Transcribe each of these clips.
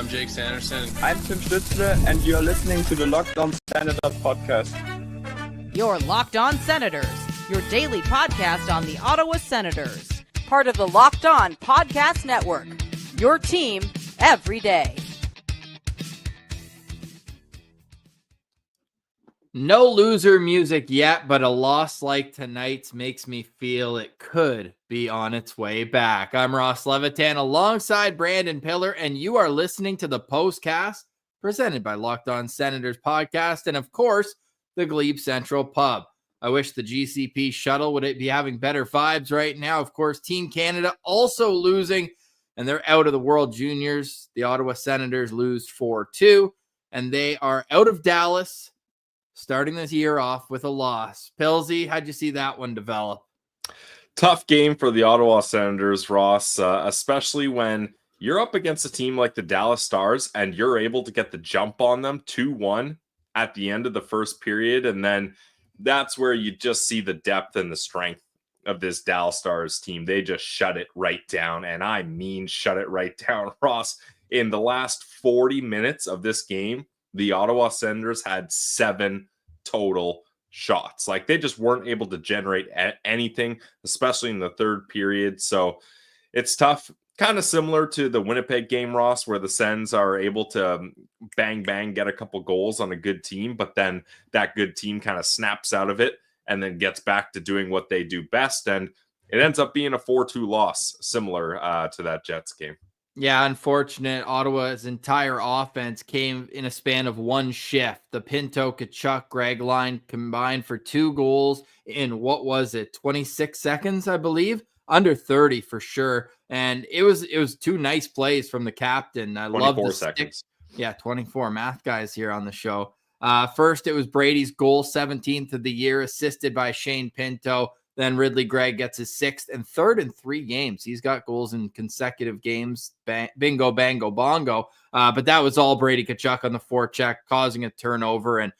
I'm Jake Sanderson. I'm Tim Stützle, and you're listening to the Locked On Senators podcast. You're Locked On Senators, your daily podcast on the Ottawa Senators. Part of the Locked On Podcast Network, your team every day. No loser music yet, but a loss like tonight's makes me feel it could be on its way back. I'm Ross Levitan alongside Brandon Piller, and you are listening to the Postcast presented by Locked On Senators podcast and, of course, the Glebe Central Pub. I wish the GCP shuttle would be having better vibes right now. Of course, Team Canada also losing, and they're out of the World Juniors. The Ottawa Senators lose 4-2, and they are out of Dallas, starting this year off with a loss. Pilsy, how'd you see that one develop? Tough game for the Ottawa Senators, Ross, especially when you're up against a team like the Dallas Stars and you're able to get the jump on them 2-1 at the end of the first period. And then that's where you just see the depth and the strength of this Dallas Stars team. They just shut it right down. And I mean, shut it right down, Ross. In the last 40 minutes of this game, the Ottawa Senators had 7 total shots. Like, they just weren't able to generate anything, especially in the third period. So it's tough. Kind of similar to the Winnipeg game, Ross, where the Sens are able to bang, get a couple goals on a good team, but then that good team kind of snaps out of it and then gets back to doing what they do best. And it ends up being a 4-2 loss, similar to that Jets game. Yeah, unfortunate. Ottawa's entire offense came in a span of one shift. The Pinto, Tkachuk, Greg line combined for 2 goals in, 26 seconds, I believe? Under 30 for sure. And it was 2 nice plays from the captain. I love the 24 seconds. Yeah, 24 math guys here on the show. First, it was Brady's goal, 17th of the year, assisted by Shane Pinto. Then Ridley Gregg gets his 6th and 3rd in 3 games. He's got goals in consecutive games. Bingo, bango, bongo. But that was all Brady Tkachuk on the forecheck, causing a turnover. And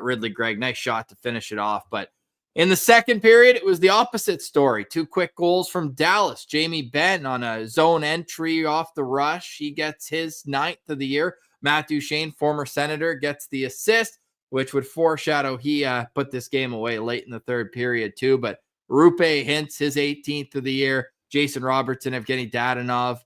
Ridley Gregg, nice shot to finish it off. But in the second period, it was the opposite story. 2 quick goals from Dallas. Jamie Benn on a zone entry off the rush. He gets his 9th of the year. Matt Duchene, former Senator, gets the assist, which would foreshadow he put this game away late in the third period too. But Rupe Hintz, his 18th of the year. Jason Robertson, Evgeny Dadonov.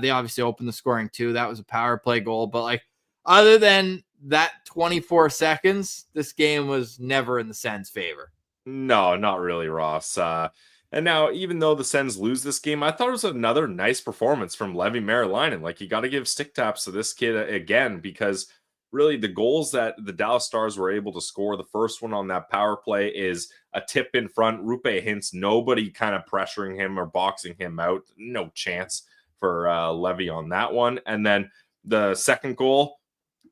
They obviously opened the scoring too. That was a power play goal. But like, other than that 24 seconds, this game was never in the Sens' favor. No, not really, Ross. And now, even though the Sens lose this game, I thought it was another nice performance from Levi Merrilainen. Like, you got to give stick taps to this kid again, because really the goals that the Dallas Stars were able to score, the first one on that power play is a tip in front. Rupe Hintz, nobody kind of pressuring him or boxing him out. No chance for Levy on that one. And then the second goal,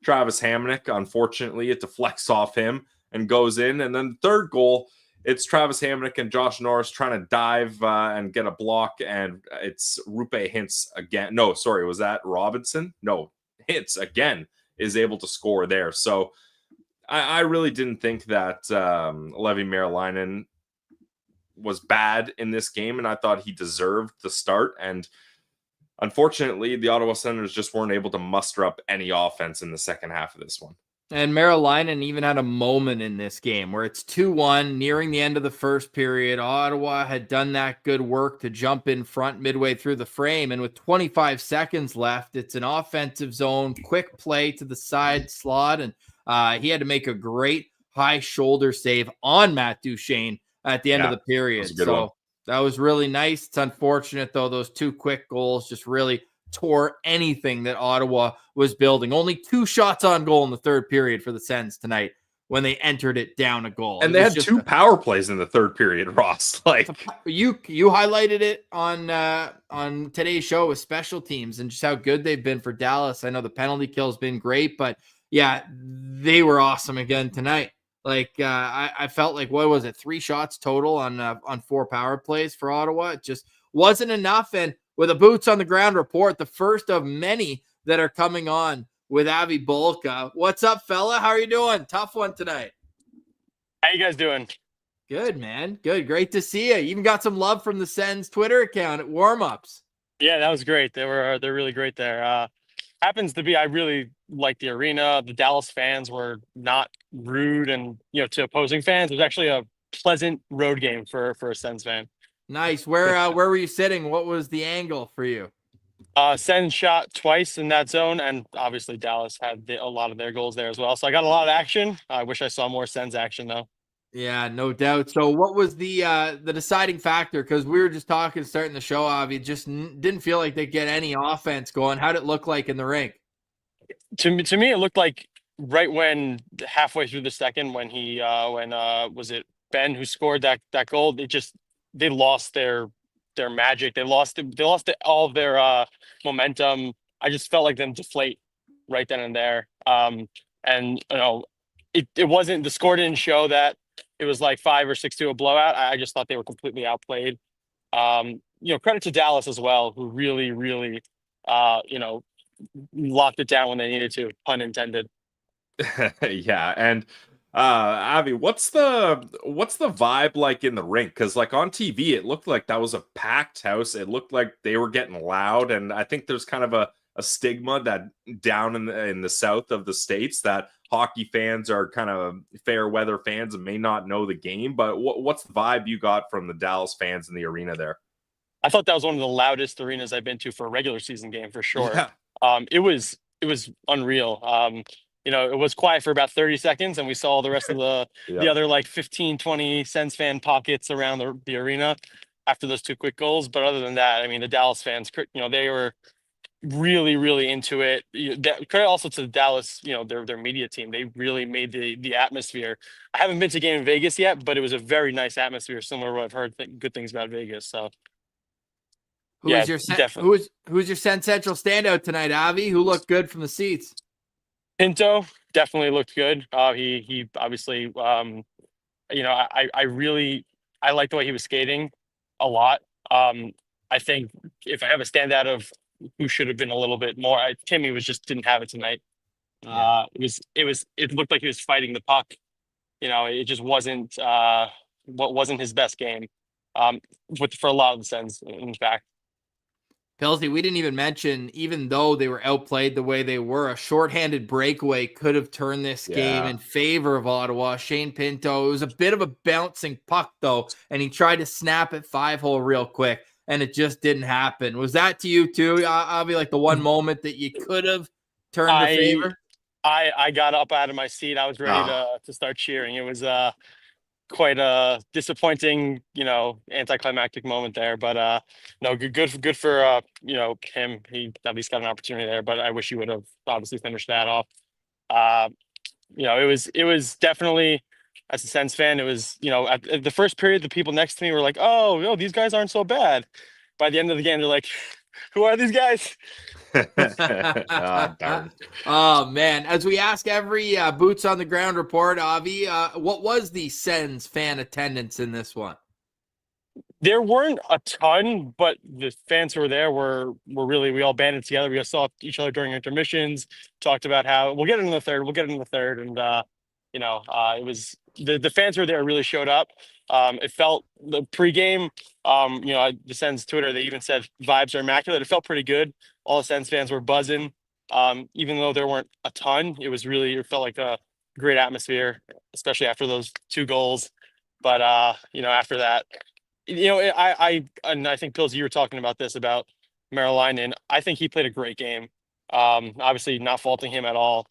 Travis Hamonic, unfortunately, it deflects off him and goes in. And then the third goal, it's Travis Hamonic and Josh Norris trying to dive and get a block, and it's Rupe Hintz again. No, sorry, was that Robinson? No, Hintz again is able to score there. So I really didn't think that Levi Merrilainen was bad in this game, and I thought he deserved the start. And unfortunately, the Ottawa Senators just weren't able to muster up any offense in the second half of this one. And Merrilainen even had a moment in this game where it's 2-1, nearing the end of the first period. Ottawa had done that good work to jump in front midway through the frame. And with 25 seconds left, it's an offensive zone, quick play to the side slot. And he had to make a great high shoulder save on Matt Duchene at the end of the period. That was really nice. It's unfortunate, though, those 2 quick goals just really tore anything that Ottawa was building. Only 2 shots on goal in the third period for the Sens tonight when they entered it down a goal. And they had 2 power plays in the third period, Ross. Like, you highlighted it on today's show with special teams and just how good they've been for Dallas. I know the penalty kill has been great, but yeah, they were awesome again tonight. Like, I felt like, what was it, 3 shots total on 4 power plays for Ottawa? It just wasn't enough. And with a boots on the ground report, the first of many that are coming on with Avi Bolka. What's up, fella? How are you doing? Tough one tonight. How you guys doing? Good, man. Good. Great to see you. You even got some love from the Sens Twitter account at warm-ups. Yeah, that was great. They're really great there. happens to be I really like the arena. The Dallas fans were not rude and to opposing fans. It was actually a pleasant road game for a Sens fan. Nice. Where were you sitting? What was the angle for you? Sens shot twice in that zone, and obviously Dallas had a lot of their goals there as well. So I got a lot of action. I wish I saw more Sens action though. Yeah, no doubt. So what was the deciding factor? Because we were just talking, starting the show, Avi, just didn't feel like they get any offense going. How did it look like in the rink? To me, it looked like right when halfway through the second, when was it Ben who scored that goal? They lost their magic. They lost all of their momentum. I just felt like them deflate right then and there. And it wasn't, the score didn't show that it was like 5 or 6-2 a blowout. I just thought they were completely outplayed. Credit to Dallas as well, who really, really, locked it down when they needed to, pun intended. Yeah, and Avi, what's the vibe like in the rink? Because like on TV, it looked like that was a packed house. It looked like they were getting loud, and I think there's kind of a stigma that down in the south of the states that hockey fans are kind of fair weather fans and may not know the game. But what's the vibe you got from the Dallas fans in the arena there? I thought that was one of the loudest arenas I've been to for a regular season game for sure. Yeah. It was unreal. It was quiet for about 30 seconds, and we saw the rest of the other like 15, 20 Sens fan pockets around the arena after those two quick goals. But other than that, I mean, the Dallas fans, they were really, really into it. Credit also to the Dallas, their media team. They really made the atmosphere. I haven't been to a game in Vegas yet, but it was a very nice atmosphere, similar to what I've heard good things about Vegas. So. Who's your Sen Central standout tonight, Avi? Who looked good from the seats? Pinto definitely looked good. He obviously, I like the way he was skating a lot. I think if I have a standout of who should have been a little bit more, Timmy didn't have it tonight. It looked like he was fighting the puck. It just wasn't his best game. For a lot of the Sens, in fact. Pilsy, we didn't even mention, even though they were outplayed the way they were, a shorthanded breakaway could have turned this game in favor of Ottawa. Shane Pinto, it was a bit of a bouncing puck, though, and he tried to snap it 5-hole real quick, and it just didn't happen. Was that to you, too, Avi, like the one moment that you could have turned the favor? I got up out of my seat. I was ready to start cheering. It was quite a disappointing, anticlimactic moment there, but no, good for him. He at least got an opportunity there, but I wish he would have obviously finished that off. It was definitely, as a Sens fan, it was, at the first period, the people next to me were like, oh, these guys aren't so bad. By the end of the game, they're like, who are these guys? Oh man, as we ask every boots on the ground report, Avi, what was the Sens fan attendance in this one? There weren't a ton, but the fans who were there were really, we all banded together. We all saw each other during intermissions, talked about how we'll get into the third, and it was the fans who were there really showed up. It felt, the pregame, the Sens Twitter, they even said vibes are immaculate. It felt pretty good. All the Sens fans were buzzing. Even though there weren't a ton, it felt like a great atmosphere, especially after those two goals. But after that, I think, Pills, you were talking about this about Merrill, I think he played a great game. Obviously not faulting him at all.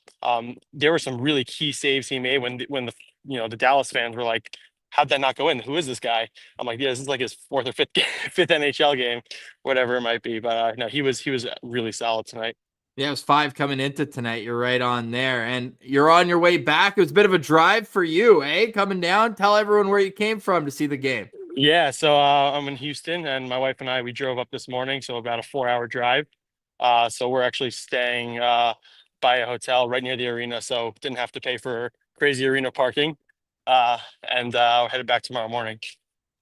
There were some really key saves he made when the Dallas fans were like, how'd that not go in? Who is this guy? I'm like, yeah, this is like his fourth or fifth NHL game, whatever it might be. But no, he was really solid tonight. Yeah, it was 5 coming into tonight. You're right on there. And you're on your way back. It was a bit of a drive for you, eh? Coming down. Tell everyone where you came from to see the game. Yeah, so I'm in Houston, and my wife and I, we drove up this morning, so about a 4-hour drive. So we're actually staying by a hotel right near the arena, so didn't have to pay for crazy arena parking. And we're headed back tomorrow morning.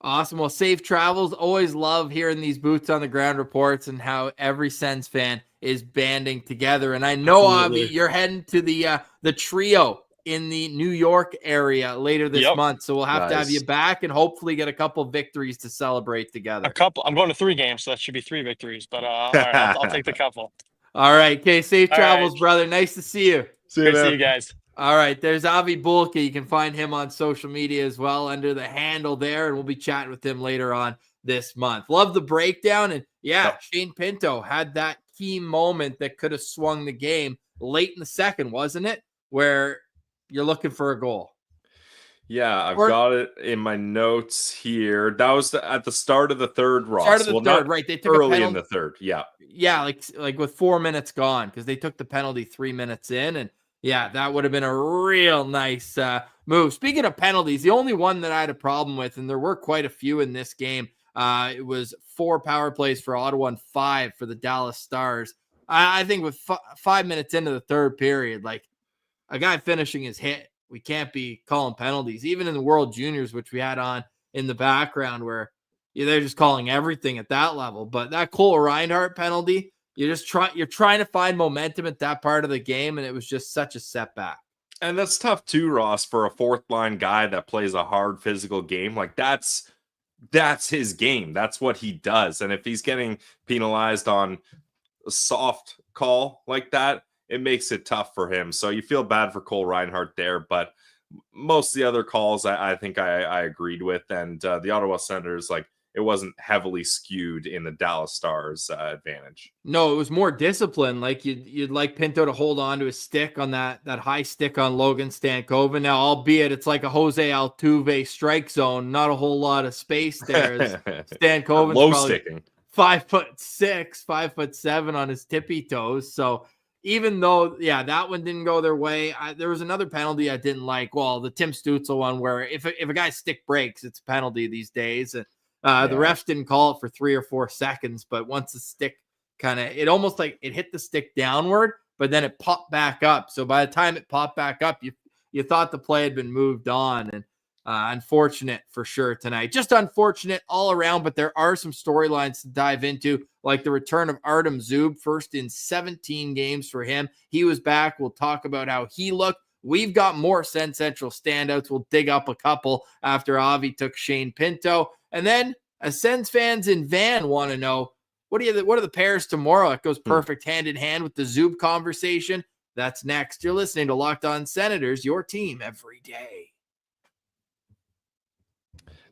Awesome. Well, safe travels. Always love hearing these boots on the ground reports and how every Sens fan is banding together. And I know, Avi, you're heading to the trio in the New York area later this month. So we'll have to have you back and hopefully get a couple victories to celebrate together. I'm going to 3 games, so that should be 3 victories. But all right, I'll take the couple. All right. Okay. Safe All travels, right. brother. Nice to see you. See Good to see you guys. All right. There's Avi Bulka. You can find him on social media as well under the handle there. And we'll be chatting with him later on this month. Love the breakdown. And yeah, Shane Pinto had that key moment that could have swung the game late in the second, wasn't it? Where you're looking for a goal. Yeah, I've got it in my notes here. That was at the start of the third, Ross. Start of the third, right? They took early in the third. Yeah. Yeah, like with 4 minutes gone, because they took the penalty 3 minutes in. And yeah, that would have been a real nice move. Speaking of penalties, the only one that I had a problem with, and there were quite a few in this game, it was 4 power plays for Ottawa and 5 for the Dallas Stars. I think with 5 minutes into the third period, like a guy finishing his hit, we can't be calling penalties, even in the World Juniors, which we had on in the background, where they're just calling everything at that level. But that Cole Reinhardt penalty, you're trying to find momentum at that part of the game, and it was just such a setback. And that's tough too, Ross, for a fourth line guy that plays a hard physical game. Like that's his game. That's what he does. And if he's getting penalized on a soft call like that, it makes it tough for him. So you feel bad for Cole Reinhardt there, but most of the other calls I think I agreed with. And the Ottawa Senators, like, it wasn't heavily skewed in the Dallas Stars advantage. No, it was more discipline. Like you'd like Pinto to hold on to his stick on that high stick on Logan Stankoven. Now, albeit it's like a Jose Altuve strike zone, not a whole lot of space there. Stankoven's low probably sticking. 5'6", 5'7" on his tippy toes. So even though, that one didn't go their way, there was another penalty I didn't like. Well, the Tim Stützle one, where if a guy's stick breaks, it's a penalty these days. And the refs didn't call it for 3 or 4 seconds, but once the stick it almost like it hit the stick downward, but then it popped back up. So by the time it popped back up, you thought the play had been moved on. And unfortunate for sure tonight. Just unfortunate all around, but there are some storylines to dive into, like the return of Artem Zub, first in 17 games for him. He was back. We'll talk about how he looked. We've got more Send Central standouts. We'll dig up a couple after Avi took Shane Pinto. And then, as Sens fans in Van want to know, what are the pairs tomorrow? It goes perfect hand in hand with the Zub conversation. That's next. You're listening to Locked On Senators, your team every day.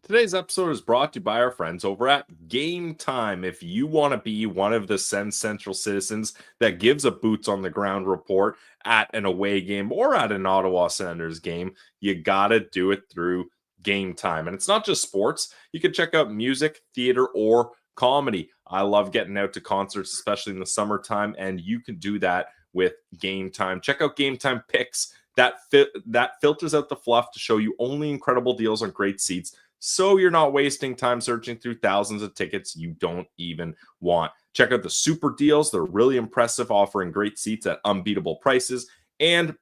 Today's episode is brought to you by our friends over at Game Time. If you want to be one of the Send Central citizens that gives a boots on the ground report at an away game or at an Ottawa Senators game, you got to do it through Game Time. And it's not just sports. You can check out music, theater, or comedy. I love getting out to concerts, especially in the summertime, and you can do that with Game Time. Check out Game Time Picks. That filters out the fluff to show you only incredible deals on great seats, so you're not wasting time searching through thousands of tickets you don't even want. Check out the super deals. They're really impressive, offering great seats at unbeatable prices. And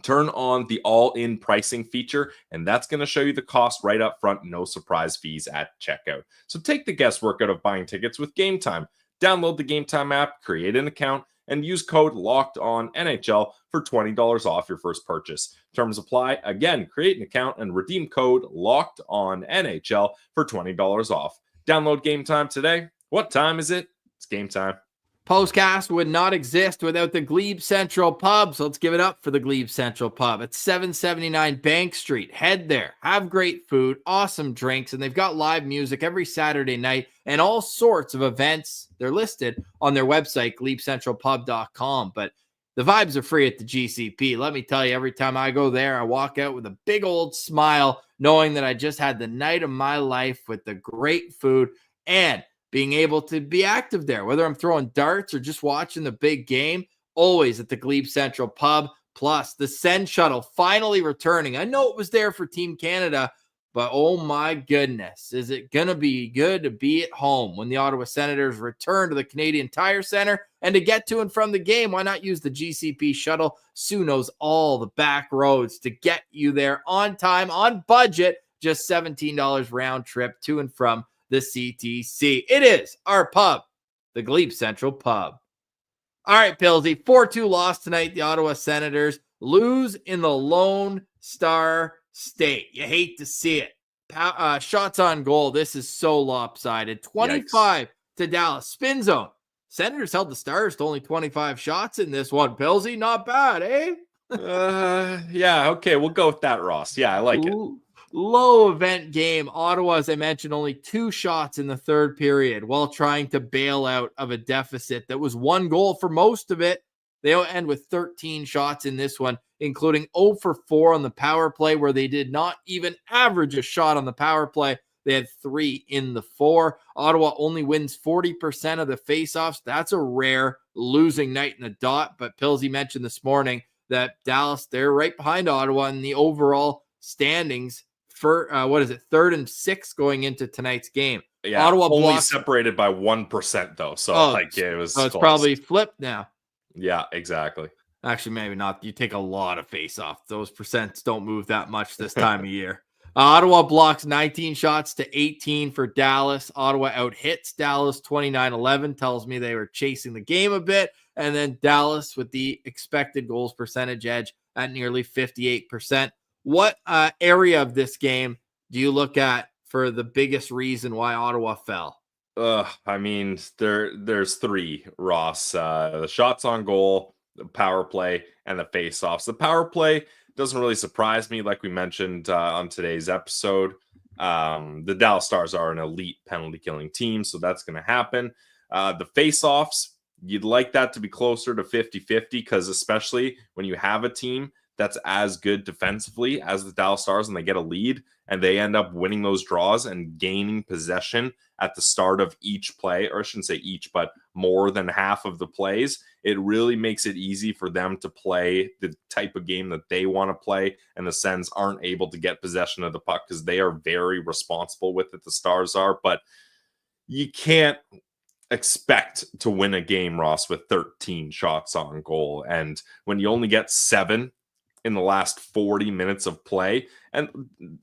turn on the all-in pricing feature, and that's going to show you the cost right up front. No surprise fees at checkout. So take the guesswork out of buying tickets with Game Time. Download the Game Time app, create an account, and use code LOCKEDONNHL for $20 off your first purchase. Terms apply. Again, create an account and redeem code LOCKEDONNHL for $20 off. Download Game Time today. What time is it? It's game time. Postcast would not exist without the Glebe Central Pub, so let's give it up for the Glebe Central Pub. It's 779 Bank Street. Head there, have great food, awesome drinks, and they've got live music every Saturday night and all sorts of events. They're listed on their website, glebecentralpub.com, but the vibes are free at the GCP. Let me tell you, every time I go there, I walk out with a big old smile, knowing that I just had the night of my life with the great food and being able to be active there, whether I'm throwing darts or just watching the big game, always at the Glebe Central Pub. Plus, the Send Shuttle finally returning. I know it was there for Team Canada, but oh my goodness, is it going to be good to be at home when the Ottawa Senators return to the Canadian Tire Center? And to get to and from the game, why not use the GCP shuttle? Sue knows all the back roads to get you there on time, on budget, just $17 round trip to and from the CTC. It is our pub, the Glebe Central Pub. All right, Pillsy, 4-2 loss tonight. The Ottawa Senators lose in the Lone Star State. You hate to see it. Shots on goal. This is so lopsided. 25 to Dallas. Spin zone. Senators held the Stars to only 25 shots in this one. Pilsy, not bad, eh? Yeah, okay, we'll go with that, Ross. Yeah, I like it. Low event game. Ottawa, as I mentioned, only 2 shots in the third period while trying to bail out of a deficit that was 1 goal for most of it. They'll end with 13 shots in this one, including 0 for 4 on the power play, where they did not even average a shot on the power play. They had 3 in the 4. Ottawa only wins 40% of the faceoffs. That's a rare losing night in the dot. But Pilsy mentioned this morning that Dallas, they're right behind Ottawa in the overall standings for, 3rd and 6th going into tonight's game. Yeah, Ottawa only separated by 1% though. So it was so it's close. probably flipped now. Yeah, exactly. Actually, maybe not. You take a lot of face-off. Those percents don't move that much this time of year. Ottawa blocks 19 shots to 18 for Dallas. Ottawa out-hits Dallas 29-11. Tells me they were chasing the game a bit. And then Dallas with the expected goals percentage edge at nearly 58%. What area of this game do you look at for the biggest reason why Ottawa fell? I mean, there's 3, Ross. The shots on goal, the power play, and the face-offs. The power play doesn't really surprise me, like we mentioned on today's episode. The Dallas Stars are an elite penalty-killing team, so that's going to happen. The face-offs, you'd like that to be closer to 50-50, because especially when you have a team that's as good defensively as the Dallas Stars and they get a lead and they end up winning those draws and gaining possession at the start of each play, or I shouldn't say each, but more than half of the plays, it really makes it easy for them to play the type of game that they want to play. And the Sens aren't able to get possession of the puck because they are very responsible with it. The Stars are, but you can't expect to win a game, Ross, with 13 shots on goal. And when you only get 7 in the last 40 minutes of play, and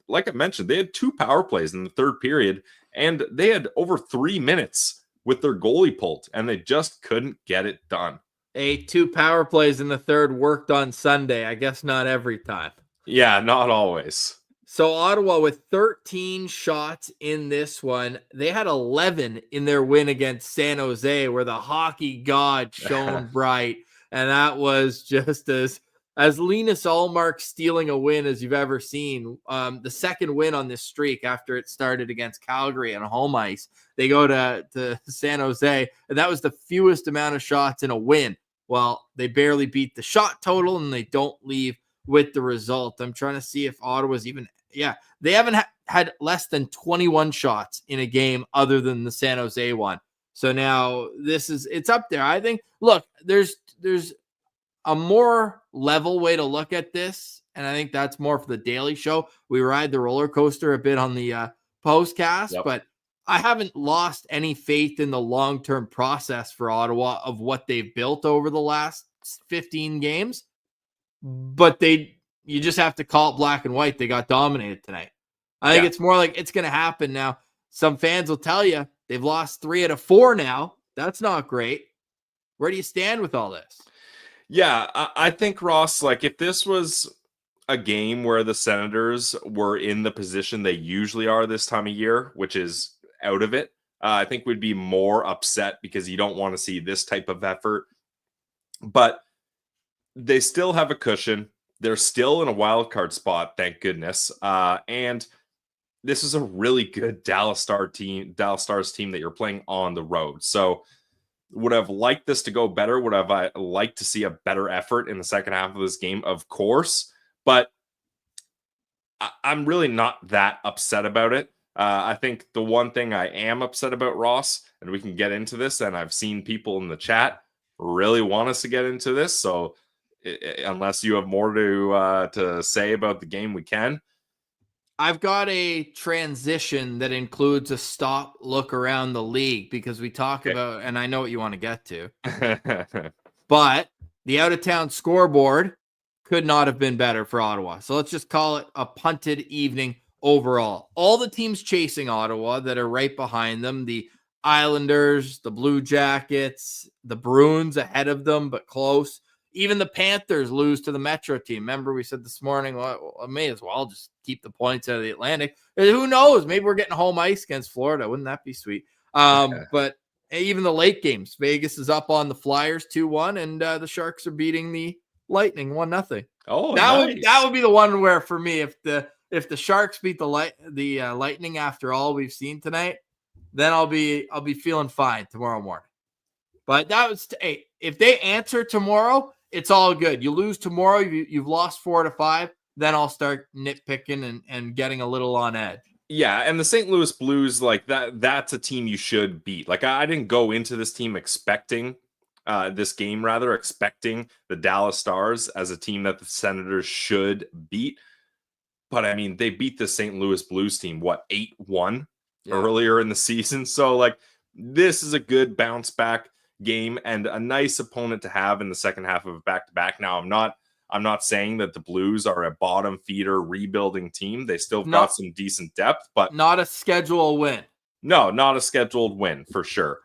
like I mentioned, they had 2 power plays in the third period, and they had over 3 minutes with their goalie pulled, and they just couldn't get it done. 2 power plays in the third worked on Sunday. I guess not every time. Yeah, not always. So Ottawa with 13 shots in this one. They had 11 in their win against San Jose, where the hockey god shone bright. And that was just as Linus Ullmark stealing a win as you've ever seen. The second win on this streak after it started against Calgary on home ice. They go to San Jose, and that was the fewest amount of shots in a win. Well, they barely beat the shot total, and they don't leave with the result. I'm trying to see if Ottawa's even... Yeah, they haven't had less than 21 shots in a game other than the San Jose one. So now it's up there. I think, look, there's a more level way to look at this, and I think that's more for the daily show. We ride the roller coaster a bit on the postcast, but I haven't lost any faith in the long-term process for Ottawa of what they've built over the last 15 games. But you just have to call it black and white. They got dominated tonight. I think it's more like it's going to happen now. Some fans will tell you they've lost 3 out of 4 now. That's not great. Where do you stand with all this? Yeah, I think, Ross, like if this was a game where the Senators were in the position they usually are this time of year, which is out of it, I think we'd be more upset because you don't want to see this type of effort. But they still have a cushion. They're still in a wild card spot, thank goodness. And this is a really good Dallas Stars team that you're playing on the road. So would have liked this to go better. Would have I liked to see a better effort in the second half of this game, of course. But I'm really not that upset about it. I think the one thing I am upset about, Ross, and we can get into this, and I've seen people in the chat really want us to get into this. So unless you have more to say about the game, we can. I've got a transition that includes a stop look around the league because we talk about, and I know what you want to get to, but the out-of-town scoreboard could not have been better for Ottawa. So let's just call it a punted evening overall. All the teams chasing Ottawa that are right behind them, the Islanders, the Blue Jackets, the Bruins ahead of them, but close. Even the Panthers lose to the Metro team. Remember, we said this morning, well, I may as well just keep the points out of the Atlantic. And who knows? Maybe we're getting home ice against Florida. Wouldn't that be sweet? But even the late games. Vegas is up on the Flyers 2-1, and the Sharks are beating the Lightning 1-0. Oh, that would be the one where, for me, if the Sharks beat the Lightning after all we've seen tonight, then I'll be feeling fine tomorrow morning. But that was if they answer tomorrow, it's all good. You lose tomorrow, you've lost 4-5. Then I'll start nitpicking and getting a little on edge. Yeah, and the St. Louis Blues, like that's a team you should beat. Like I didn't go into this team expecting expecting the Dallas Stars as a team that the Senators should beat. But I mean, they beat the St. Louis Blues team, 8-1 earlier in the season. So like this is a good bounce back game and a nice opponent to have in the second half of a back-to-back. Now, I'm not saying that the Blues are a bottom feeder rebuilding team. They still got some decent depth, but not a scheduled win. No, not a scheduled win for sure.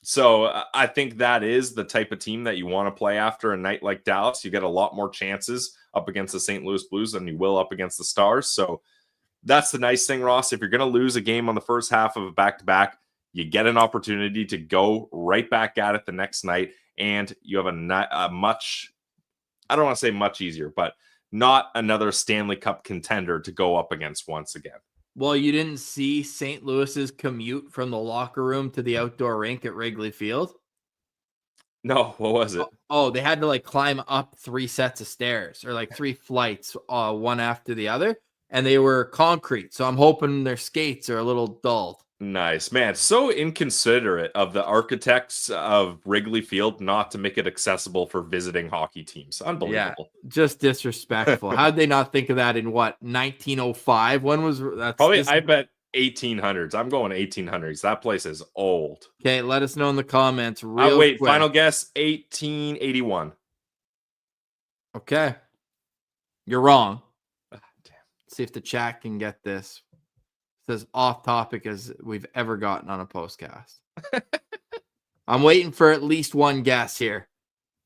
So I think that is the type of team that you want to play after a night like Dallas. You get a lot more chances up against the St. Louis Blues than you will up against the Stars. So that's the nice thing, Ross. If you're going to lose a game on the first half of a back-to-back, you get an opportunity to go right back at it the next night, and you have a much, I don't want to say much easier, but not another Stanley Cup contender to go up against once again. Well, you didn't see St. Louis's commute from the locker room to the outdoor rink at Wrigley Field? No, what was it? Oh, they had to climb up 3 sets of stairs or 3 flights, one after the other, and they were concrete. So I'm hoping their skates are a little dulled. Nice, man. So inconsiderate of the architects of Wrigley Field not to make it accessible for visiting hockey teams. Unbelievable. Yeah, just disrespectful. How did they not think of that in 1905? When was that? Probably, I bet 1800s. I'm going 1800s. That place is old. Okay, let us know in the comments. Wait, quick. Final guess, 1881. Okay. You're wrong. Oh, damn. See if the chat can get this. As off topic as we've ever gotten on a postcast. I'm waiting for at least one guess here.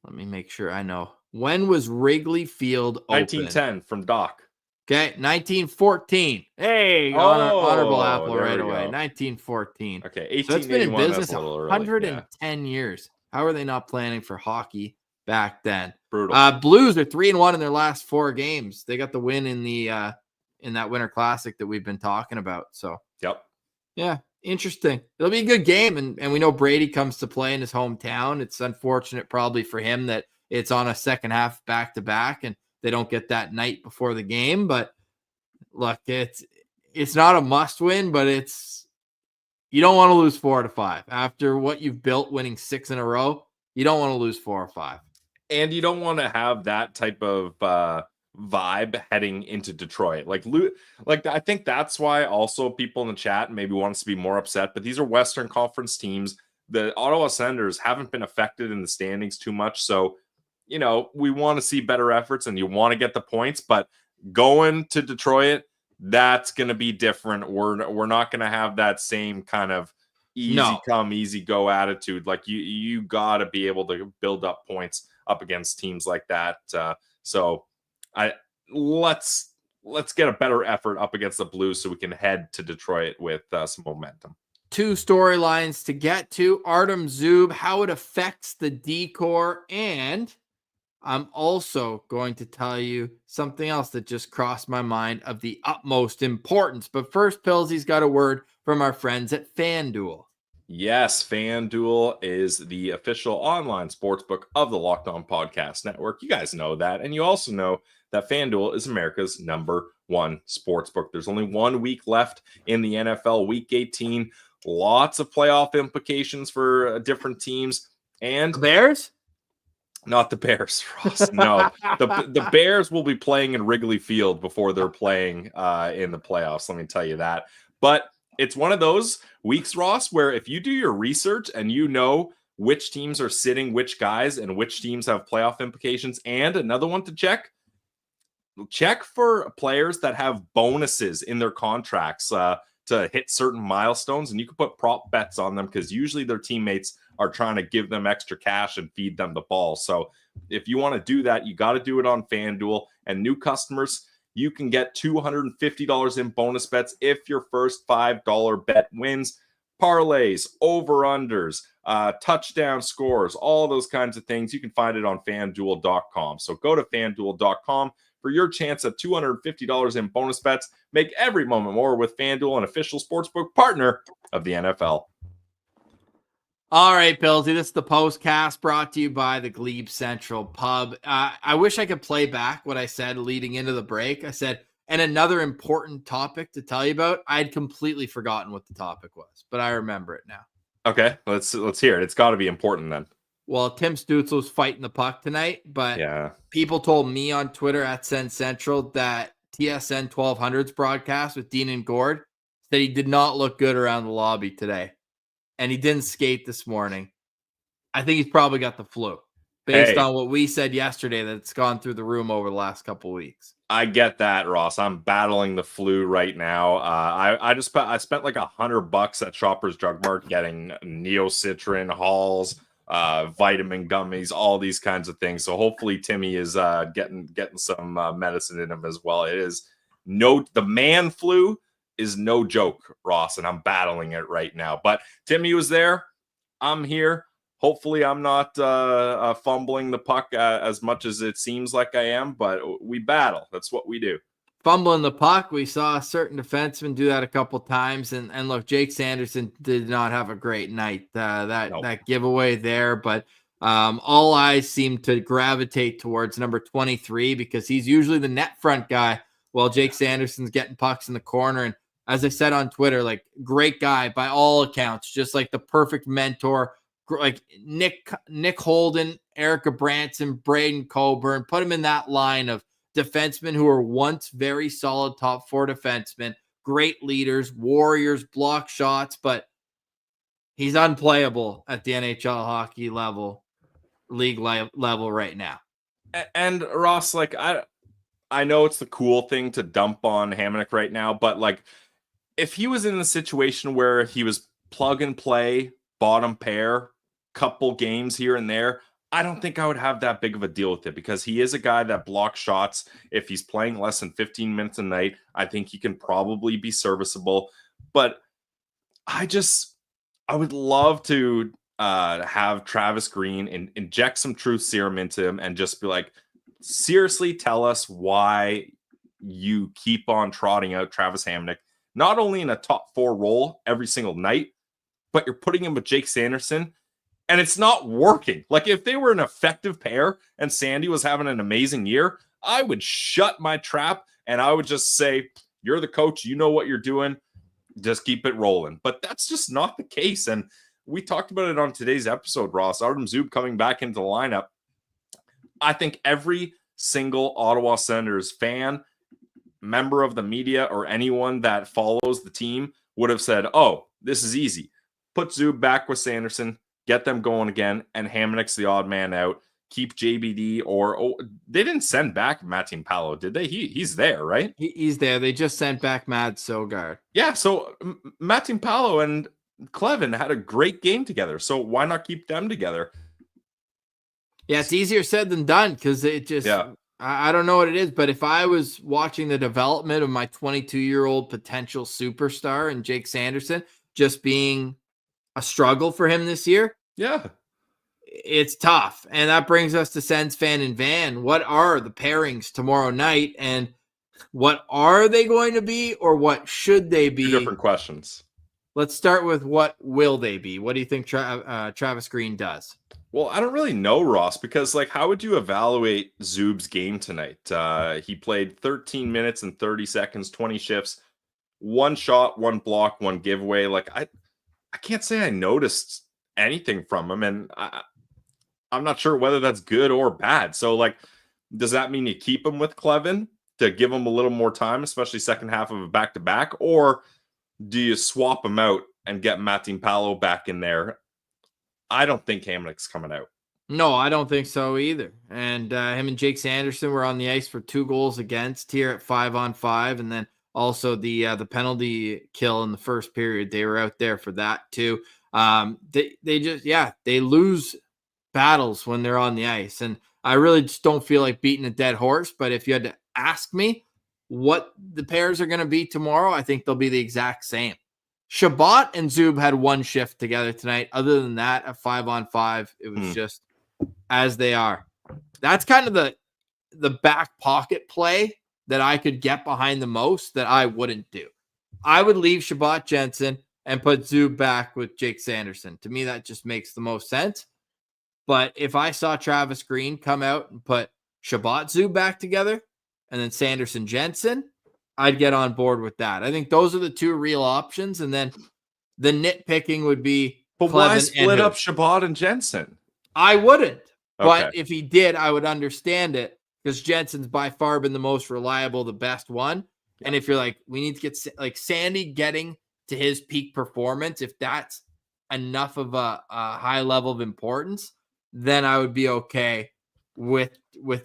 Let me make sure I know. When was Wrigley Field open? 1910 from Doc. Okay, 1914. Hey, honorable apple right away. 1914. Okay, 1881. So it's been in business 110 early. years. How are they not planning for hockey back then? Brutal. Blues are 3-1 in their last 4 games. They got the win in the in that Winter Classic that we've been talking about. So, yep. Yeah, interesting. It'll be a good game. And we know Brady comes to play in his hometown. It's unfortunate probably for him that it's on a second half back-to-back and they don't get that night before the game. But look, it's not a must win, but you don't want to lose 4-5 after what you've built winning 6 in a row. You don't want to lose 4 or 5. And you don't want to have that type of, vibe heading into Detroit. Like I think that's why also people in the chat maybe want us to be more upset, but these are Western Conference teams. The Ottawa Senators haven't been affected in the standings too much. So, we want to see better efforts and you want to get the points, but going to Detroit, that's going to be different. We're not going to have that same kind of easy come, easy go attitude. Like you got to be able to build up points up against teams like that. So let's get a better effort up against the Blues so we can head to Detroit with some momentum. 2 storylines to get to. Artem Zub, how it affects the decor, and I'm also going to tell you something else that just crossed my mind of the utmost importance. But first, Pillsy's got a word from our friends at FanDuel. Yes, FanDuel is the official online sportsbook of the Locked On Podcast Network. You guys know that. And you also know that FanDuel is America's #1 sportsbook. There's only 1 week left in the NFL, Week 18. Lots of playoff implications for different teams. And the Bears? Not the Bears, Ross. No. The Bears will be playing in Wrigley Field before they're playing in the playoffs. Let me tell you that. But it's one of those weeks, Ross, where if you do your research and you know which teams are sitting which guys and which teams have playoff implications, and another one to check for players that have bonuses in their contracts to hit certain milestones, and you can put prop bets on them because usually their teammates are trying to give them extra cash and feed them the ball. So if you want to do that, you got to do it on FanDuel. And new customers, you can get $250 in bonus bets if your first $5 bet wins. parlays, over-unders, touchdown scores, all those kinds of things. You can find it on FanDuel.com. So go to FanDuel.com for your chance at $250 in bonus bets. Make every moment more with FanDuel, an official sportsbook partner of the NFL. All right, Pillsy, this is the Postcast brought to you by the Glebe Central Pub. I wish I could play back what I said leading into the break. I said, and another important topic to tell you about. I'd completely forgotten what the topic was, but I remember it now. Okay, let's hear it. It's got to be important then. Well, Tim Stutzel's fighting the puck tonight, but people told me on Twitter at Send Central that TSN 1200's broadcast with Dean and Gord said he did not look good around the lobby today. And he didn't skate this morning. I think he's probably got the flu based on what we said yesterday that's gone through the room over the last couple of weeks. I get that, Ross. I'm battling the flu right now. I spent like $100 at Shoppers Drug Mart getting Neocitrin, Halls, vitamin gummies, all these kinds of things. So hopefully Timmy is getting some medicine in him as well. The man flu is no joke, Ross, and I'm battling it right now. But Timmy was there. I'm here. Hopefully I'm not fumbling the puck as much as it seems like I am, but we battle. That's what we do. Fumbling the puck. We saw a certain defenseman do that a couple times. And look, Jake Sanderson did not have a great night. That giveaway there. But all eyes seem to gravitate towards number 23 because he's usually the net front guy while Jake Sanderson's getting pucks in the corner. And as I said on Twitter, like great guy by all accounts, just like the perfect mentor, like Nick Holden, Erica Branson, Braden Coburn, put him in that line of defensemen who were once very solid top four defensemen, great leaders, warriors, block shots, but he's unplayable at the NHL hockey league level right now. And Ross, like I know it's the cool thing to dump on Hamonic right now, but like if he was in the situation where he was plug and play, bottom pair, couple games here and there, I don't think I would have that big of a deal with it because he is a guy that blocks shots. If he's playing less than 15 minutes a night, I think he can probably be serviceable. But I would love to have Travis Green and inject some truth serum into him and just be like, seriously, tell us why you keep on trotting out Travis Hamonic, not only in a top four role every single night, but you're putting him with Jake Sanderson, and it's not working. Like, if they were an effective pair and Sandy was having an amazing year, I would shut my trap and I would just say, you're the coach, you know what you're doing, just keep it rolling. But that's just not the case. And we talked about it on today's episode, Ross. Artem Zub coming back into the lineup. I think every single Ottawa Senators fan, member of the media, or anyone that follows the team would have said, oh, this is easy. Put Zub back with Sanderson, get them going again, and Hamonic's the odd man out. Keep JBD they didn't send back Martin Palo, did they? He's there, right? He's there. They just sent back Mad Sogard. Yeah, so Martin Palo and Clevin had a great game together. So why not keep them together? Yeah, it's easier said than done because it just, I don't know what it is, but if I was watching the development of my 22-year-old potential superstar and Jake Sanderson just being a struggle for him this year, it's tough. And that brings us to Sens Fan and Van. What are the pairings tomorrow night, and what are they going to be, or what should they be? Two different questions. Let's start with what will they be? What do you think Travis Green does? Well, I don't really know, Ross, because like, how would you evaluate Zub's game tonight? He played 13 minutes and 30 seconds, 20 shifts, one shot, one block, one giveaway. Like, I can't say I noticed anything from him, and I'm not sure whether that's good or bad. So, like, does that mean you keep him with Clevin to give him a little more time, especially second half of a back-to-back, or do you swap him out and get Martin Palo back in there? I don't think Hamonic's coming out. No, I don't think so either. And him and Jake Sanderson were on the ice for 2 goals against here at 5-on-5, and then also the penalty kill in the first period. They were out there for that too. They lose battles when they're on the ice, and I really just don't feel like beating a dead horse. But if you had to ask me what the pairs are going to be tomorrow, I think they'll be the exact same. Shabbat and Zub had one shift together tonight. Other than that, at 5-on-5, it was just as they are. That's kind of the back pocket play that I could get behind the most that I wouldn't do. I would leave Shabbat Jensen and put Zub back with Jake Sanderson. To me, that just makes the most sense. But if I saw Travis Green come out and put Shabbat Zub back together and then Sanderson Jensen, I'd get on board with that. I think those are the two real options. And then the nitpicking would be, but why split up Shabbat and Jensen? I wouldn't. Okay. But if he did, I would understand it because Jensen's by far been the most reliable, the best one. Yeah. And if you're like, we need to get like Sandy getting to his peak performance, if that's enough of a high level of importance, then I would be okay with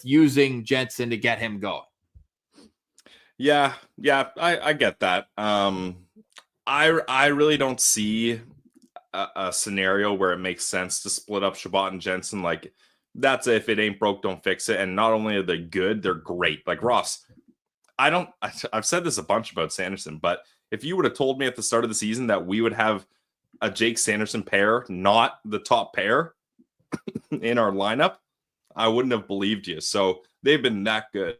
using Jensen to get him going. Yeah, I get that. I really don't see a scenario where it makes sense to split up Shabbat and Jensen. Like, that's if it ain't broke, don't fix it. And not only are they good, they're great. Like Ross, I've said this a bunch about Sanderson, but if you would have told me at the start of the season that we would have a Jake Sanderson pair, not the top pair in our lineup, I wouldn't have believed you. So they've been that good.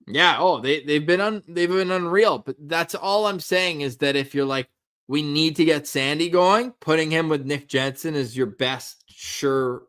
Yeah. Oh, they've been unreal. But that's all I'm saying is that if you're like, we need to get Sandy going, putting him with Nick Jensen is your best sure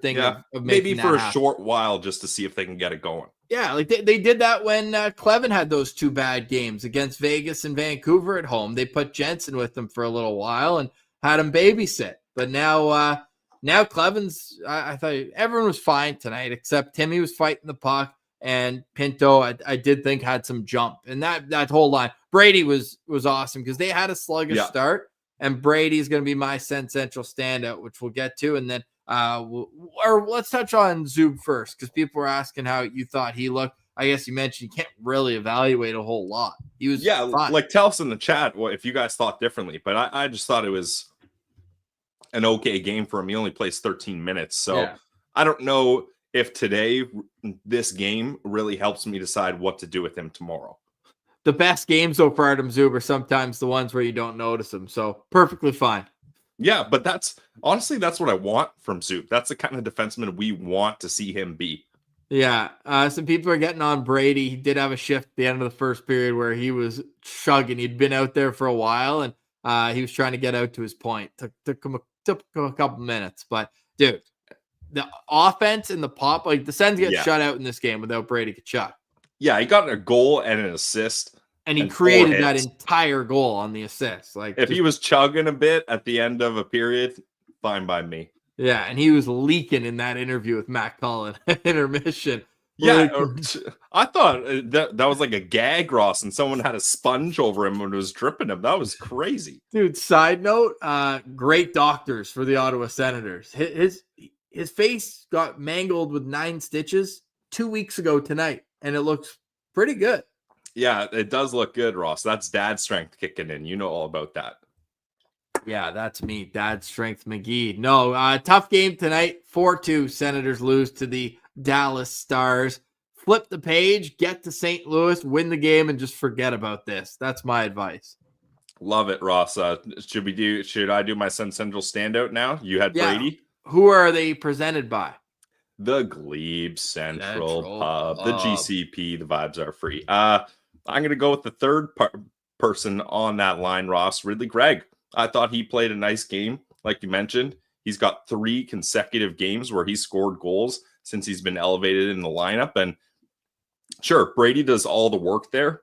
thing. Yeah, of maybe for a short while just to see if they can get it going. Yeah, like they did that when Clevin had those two bad games against Vegas and Vancouver at home. They put Jensen with them for a little while and had him babysit. But now Clevin's, I thought everyone was fine tonight except Timmy was fighting the puck. And Pinto, I did think had some jump, and that whole line. Brady was awesome because they had a sluggish start, and Brady's going to be my Central standout, which we'll get to, and then let's touch on Zub first because people were asking how you thought he looked. I guess you mentioned you can't really evaluate a whole lot. He was fine. Like tell us in the chat if you guys thought differently, but I just thought it was an okay game for him. He only plays 13 minutes, so I don't know if today, this game really helps me decide what to do with him tomorrow. The best games so far, Adam Zub, are sometimes the ones where you don't notice him. So perfectly fine. Yeah, but that's what I want from Zub. That's the kind of defenseman we want to see him be. Yeah. Some people are getting on Brady. He did have a shift at the end of the first period where he was chugging. He'd been out there for a while, and he was trying to get out to his point. Took him a couple minutes. But, dude, the offense and the pop, like the Sens get shut out in this game without Brady Tkachuk. Yeah, he got a goal and an assist. And he created that entire goal on the assist. Like if he was chugging a bit at the end of a period, fine by me. Yeah, and he was leaking in that interview with Matt Cullen intermission. Yeah, I thought that was like a gag, Ross, and someone had a sponge over him when it was dripping him. That was crazy. Dude, side note, great doctors for the Ottawa Senators. His face got mangled with 9 stitches 2 weeks ago tonight, and it looks pretty good. Yeah, it does look good, Ross. That's dad strength kicking in. You know all about that. Yeah, that's me, dad strength McGee. No, tough game tonight. 4-2, Senators lose to the Dallas Stars. Flip the page, get to St. Louis, win the game, and just forget about this. That's my advice. Love it, Ross. Should I do my Central standout now? You had Brady. Who are they presented by? The Glebe Central Pub, the GCP. The vibes are free. I'm going to go with the third person on that line, Ross, Ridley Gregg. I thought he played a nice game. Like you mentioned, he's got 3 consecutive games where he scored goals since he's been elevated in the lineup. And sure, Brady does all the work there,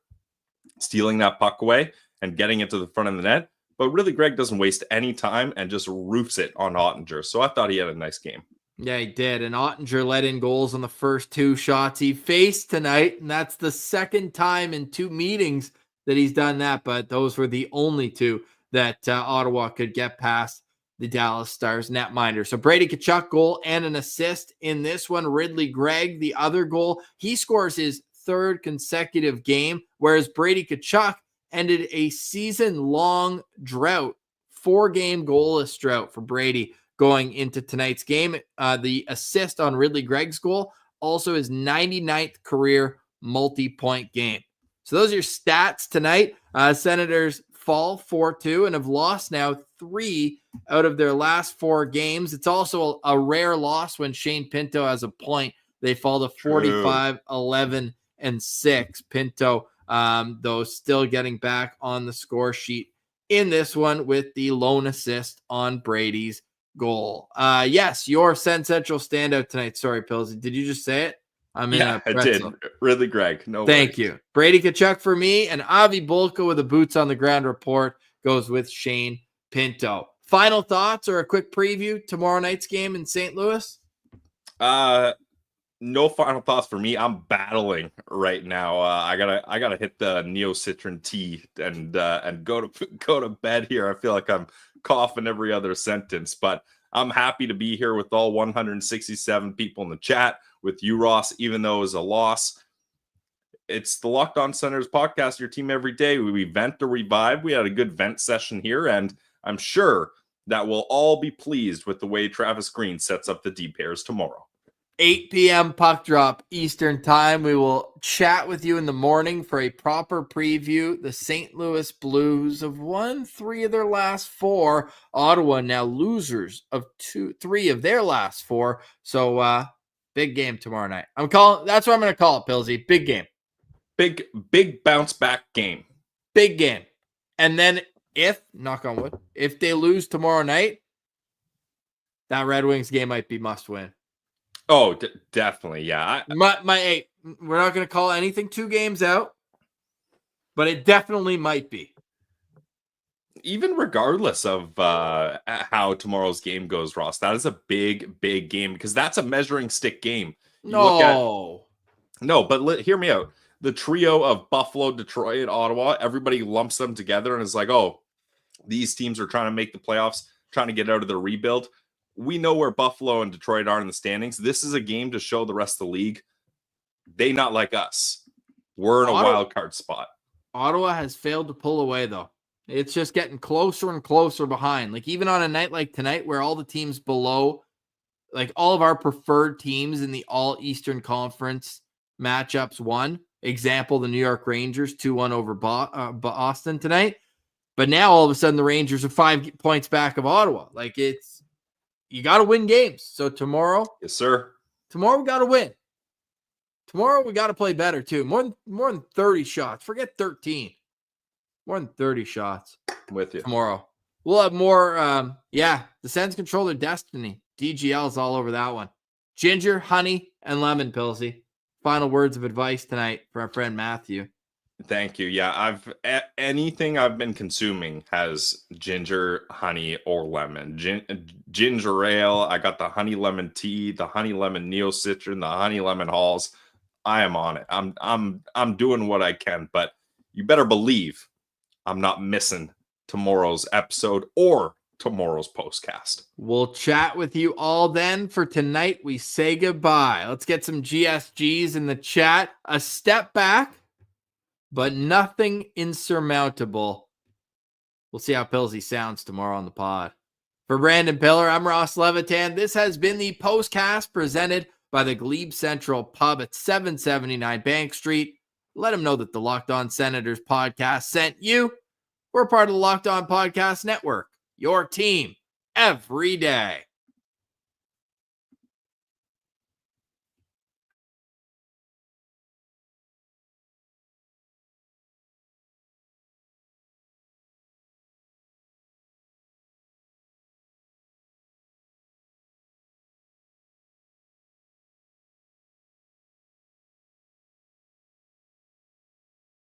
stealing that puck away and getting it to the front of the net. But Ridley Gregg doesn't waste any time and just roofs it on Ottinger. So I thought he had a nice game. Yeah, he did. And Ottinger let in goals on the first 2 shots he faced tonight. And that's the second time in 2 meetings that he's done that. But those were the only 2 that Ottawa could get past the Dallas Stars netminder. So Brady Tkachuk goal and an assist in this one. Ridley Gregg, the other goal. He scores his 3rd consecutive game, whereas Brady Tkachuk ended a season-long drought, 4-game goalless drought for Brady going into tonight's game. The assist on Ridley Gregg's goal, also his 99th career multi-point game. So those are your stats tonight. Senators fall 4-2 and have lost now 3 out of their last 4 games. It's also a rare loss when Shane Pinto has a point. They fall to 45-11-6. Pinto, though, still getting back on the score sheet in this one with the lone assist on Brady's goal. Yes, your Sen Central standout tonight. Sorry, Pillsy. Did you just say it? I did. Ridley Gregg. No Thank worries. you. Brady Tkachuk for me, and Avi Bulka with a boots on the ground report goes with Shane Pinto. Final thoughts or a quick preview tomorrow night's game in St. Louis? No final thoughts for me. I'm battling right now. I gotta hit the Neocitrin tea and go to bed here. I feel like I'm coughing every other sentence, but I'm happy to be here with all 167 people in the chat, with you, Ross, even though it was a loss. It's the Locked On Senators podcast, your team every day. We vent or we vibe. We had a good vent session here, and I'm sure that we'll all be pleased with the way Travis Green sets up the D pairs tomorrow. 8 p.m. puck drop Eastern time. We will chat with you in the morning for a proper preview. The St. Louis Blues have won 3 of their last 4. Ottawa now losers of 3 of their last 4. So big game tomorrow night. That's what I'm going to call it, Pillsy. Big game. Big bounce back game. Big game. And then knock on wood, if they lose tomorrow night, that Red Wings game might be must win. Oh, definitely. Yeah. We're not going to call anything 2 games out, but it definitely might be. Even regardless of how tomorrow's game goes, Ross, that is a big game, because that's a measuring stick game. No, but hear me out. The trio of Buffalo, Detroit, Ottawa, everybody lumps them together and is like, oh, these teams are trying to make the playoffs, trying to get out of the rebuild. We know where Buffalo and Detroit are in the standings. This is a game to show the rest of the league they not like us. We're in a wild card spot. Ottawa has failed to pull away, though. It's just getting closer and closer behind. Like, even on a night like tonight where all the teams below, like all of our preferred teams in the all Eastern Conference matchups won. Example, the New York Rangers 2-1 over Boston tonight. But now all of a sudden the Rangers are 5 points back of Ottawa. Like, you got to win games. So tomorrow, yes, sir. Tomorrow we got to win. Tomorrow we got to play better too. More than 30 shots. Forget 13. More than 30 shots. I'm with you. Tomorrow we'll have more. The Sens control their destiny. DGL's all over that one. Ginger, honey, and lemon, Pillsy. Final words of advice tonight for our friend Matthew. Thank you. Yeah, anything I've been consuming has ginger, honey, or lemon. Ginger ale. I got the honey lemon tea, the honey lemon Neocitrin, the honey lemon halls. I am on it. I'm doing what I can, but you better believe I'm not missing tomorrow's episode or tomorrow's postcast. We'll chat with you all then. For tonight, we say goodbye. Let's get some GSGs in the chat. A step back, but nothing insurmountable. We'll see how Pillsy sounds tomorrow on the pod. For Brandon Piller, I'm Ross Levitan. This has been the Postcast presented by the Glebe Central Pub at 779 Bank Street. Let them know that the Locked On Senators podcast sent you. We're part of the Locked On Podcast Network, your team every day.